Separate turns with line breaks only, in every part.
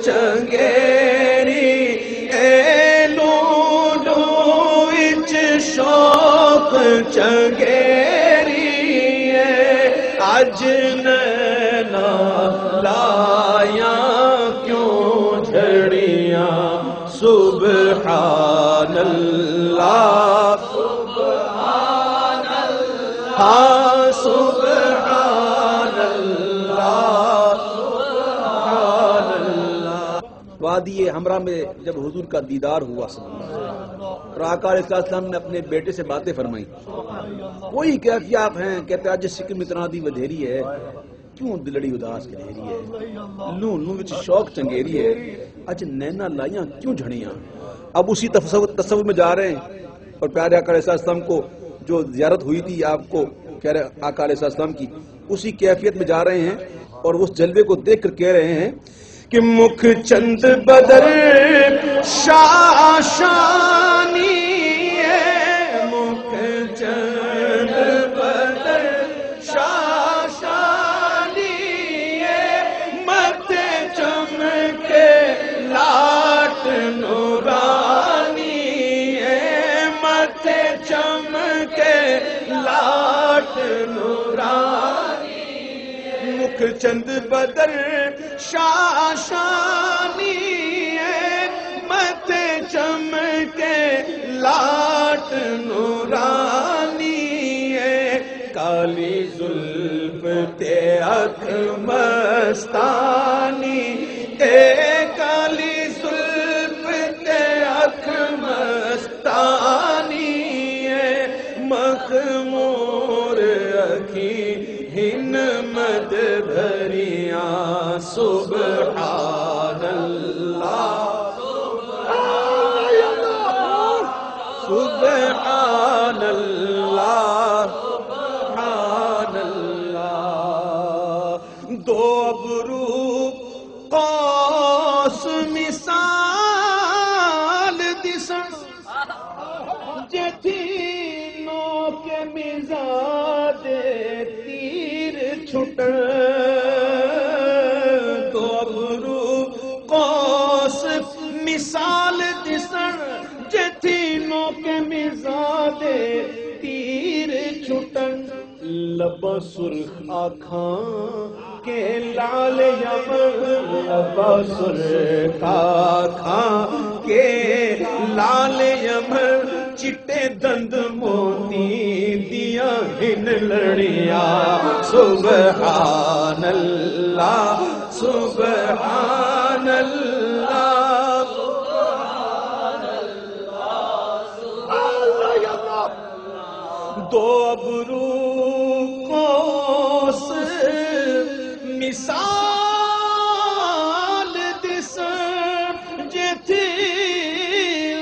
چنگیری اے Lulu وچ شوق چنگیری اے اج نینا لایا کیوں جھڑیاں سبحان اللہ سبحان اللہ ہاں سبحان اللہ سبحان اللہ۔
وادی حمرا میں جب حضور کا دیدار ہوا صلی اللہ علیہ وسلم اور آقا علیہ السلام نے اپنے بیٹے سے باتیں فرمائی، کوئی کیفیات ہیں، کہتے اج سکم اتنا دی ودھیری ہے کیوں دلڑی اداس گھیری ہے، لوں لوں وچ شوق چنگیری ہے اج نینا لائیاں کیوں جھڑیاں۔ اب اسی تصور میں جا رہے ہیں اور پیارے آقا علیہ السلام کو جو زیارت ہوئی تھی آپ کو کہہ رہے آقا علیہ السلام کی، اسی کیفیت میں جا رہے ہیں اور اس جلوے کو دیکھ کر کہہ رہے ہیں
کہ مکھ چند بدر شاشانی ہے، مکھ چند بدر شاشانی ہے، مت چمکے لاٹ نورانی ہے، مت چمکے لاٹ نورانی، مکھ چند بدر شاشانی ہے، مت چمکے لاٹ نورانی ہے، کالی زلف تے اکھ مستانی اے کالی زلف تے اکھ مستانی ہے، مخمور اکھی ہن مد بھریاں سبحان اللہ سبحان اللہ سبحان اللہ، دو ابرو قوس مثال دسن جتھی نو کے مزاد تیر چھٹن، دو ابرو قوس مثال دسن جتھی نو کے مزاد تیر چھٹن، لبا سرخ آنکھاں کے لال یمن، لبا سرخ آنکھاں کے لال یمن، چٹے دند موتی دیا ہن لڑیاں سبحان اللہ سبحان اللہ دو ابرو قوس مثال دسن جتھی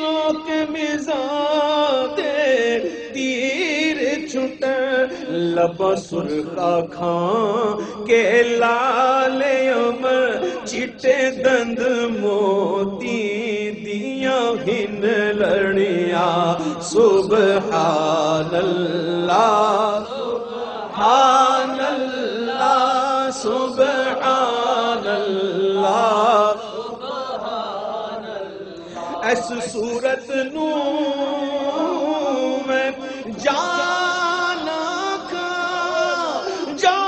لوک مزاد تیر چھٹن، لبا سرخ آنکھاں کے لال عمر، چٹے دند موتی دیاں ہن لڑیاں سبحان اللہ سبحان اللہ سبحان اللہ، اس صورت نو میں جانا کھا جانا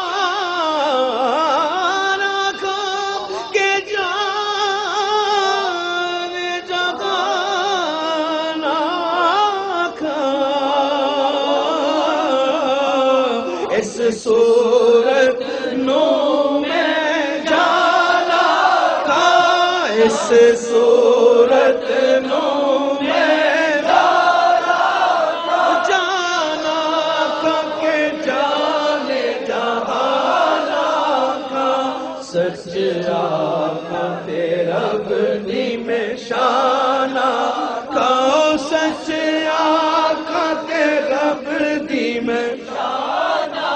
کھا کہ جان جگانا کھا، اس صورت نو میں جانا کھا، اس صورت نو سچ آقا تیرا بنی میں شانہ کا، سچ آقا تیرا بنی میں شانہ،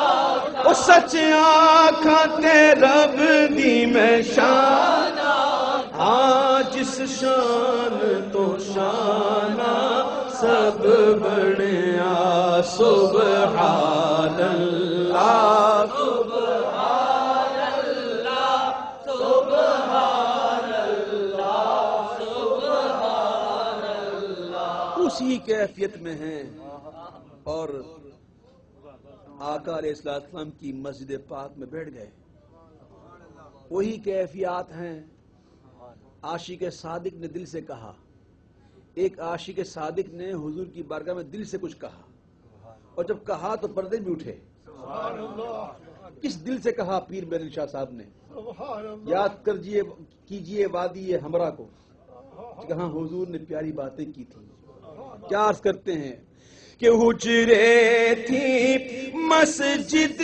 او سچ آقا تیرا بنی میں شانہ، ہاں جس شان تو شانہ سب بڑیا سبحان اللہ سبحان اللہ سبحان اللہ۔
اسی کیفیت میں ہیں اور آقا علیہ السلام کی مسجد پاک میں بیٹھ گئے. وہی کیفیات ہیں. عاشق صادق نے دل سے کہا. ایک عاشق صادق نے حضور کی بارگاہ میں دل سے کچھ کہا اور جب کہا تو پردے بھی اٹھے. کس دل سے کہا؟ پیر میرے شاہ صاحب نے. یاد کیجئے وادی ہمراہ کو کہاں حضور نے پیاری باتیں کی تھی. کیا عرض کرتے ہیں کہ حجرے تھی مسجد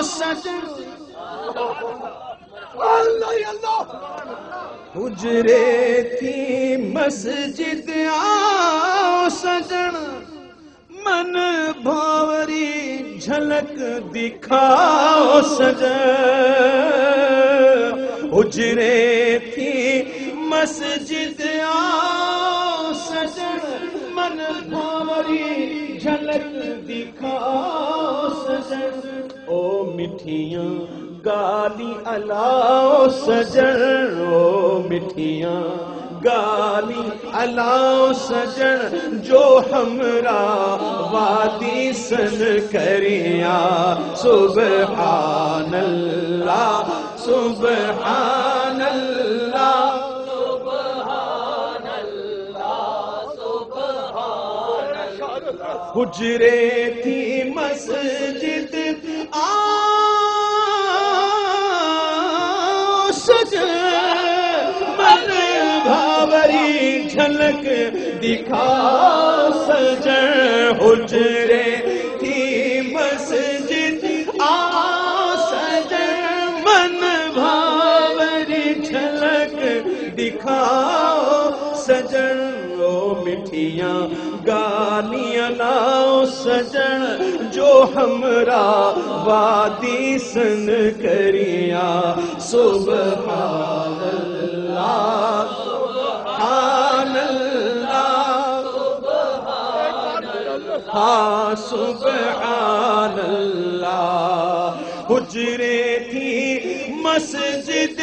سجن حجرے تھی مسجد سجن من بھاوری جھلک دکھاؤ سجن. حجرے تھی مسجد سجن من بھاوری جھلک دکھاؤ سجن. او مٹھیاں گالی الاؤ سجن. او مٹھیاں گالی الاؤ سجن جو ہمراہ وادی سن کریا. سبحان اللہ سبحان اللہ سبحان اللہ سبحان اللہ. حجرے تھی مسجد سجن من بھاوری جھلک دکھا سجن. حجرے تھی مسجد سجن من بھاوری جھلک دکھاؤ سجن. او مٹھیاں گالیاں لاؤ سجن جو ہمراہ وادی سن کریا. سبحان اللہ سبحان اللہ ہاں سبحان اللہ. حجرے تھی مسجد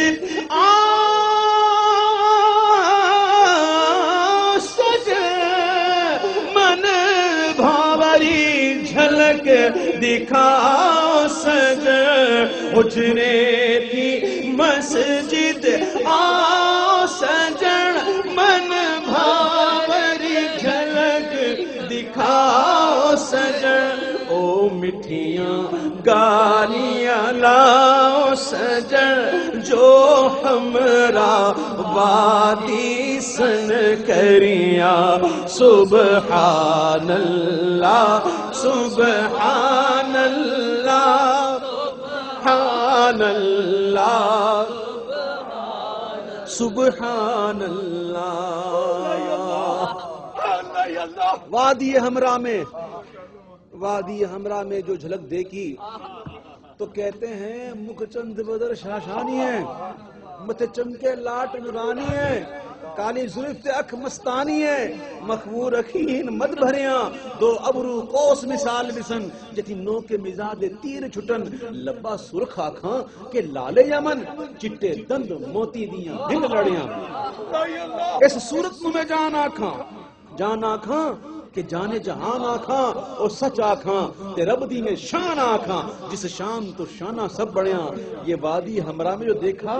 جھلک دکھاؤ سجن. حجرے تھی مسجد سجن من بھاوری جھلک دکھاؤ سجن. او مٹھیاں گالیاں لاؤ سجن جو ہمراہ وادی سن کریا. سبحان اللہ سبحان اللہ سبحان اللہ سبحان اللہ. وادی ہمراہ میں جو جھلک دیکھی تو کہتے ہیں مکھ چند بدر شاشانی ہے مت چمکے لاٹ نورانی ہے کالی زلف اکھ مستانی ہے مخمور اخین مد بھریاں دو ابرو قوس مثال بسن جتی نو کے مزاج تیر چھٹن لبا سرخ آکھاں کہ لالے یمن چٹے دند موتی دیاں بھنگ لڑیاں. اس صورت میں جان آکھاں کہ جانے جہان آکھاں اور سچ آکھاں تے رب دی میں شان آکھاں جس شان تو شانہ سب بڑیاں. یہ وادی ہمراہ میں جو دیکھا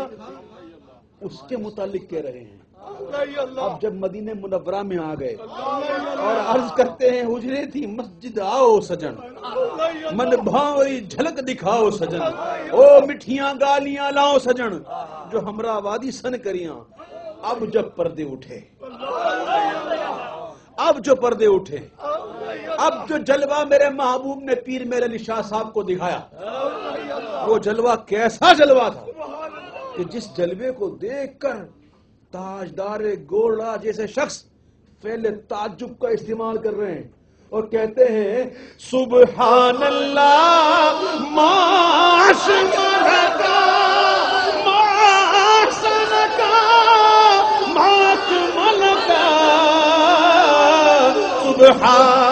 اس کے متعلق کہہ رہے ہیں. اب جب مدینہ منورہ میں آ گئے اور عرض کرتے ہیں حجرے تھی مسجد آؤ سجن من بھاوری جھلک دکھاؤ سجن. او مٹھیاں گالیاں لاؤ سجن جو ہمراہ وادی سن کریاں. اب جب پردے اٹھے اب جو جلوہ میرے محبوب نے پیر میرے علی شاہ صاحب کو دکھایا وہ جلوہ کیسا جلوہ تھا کہ جس جلوے کو دیکھ کر تاجدار گوڑا جیسے شخص فعل تعجب کا استعمال کر رہے ہیں اور کہتے ہیں سبحان اللہ معاشرکا معاشرکا معاکملکا سبحان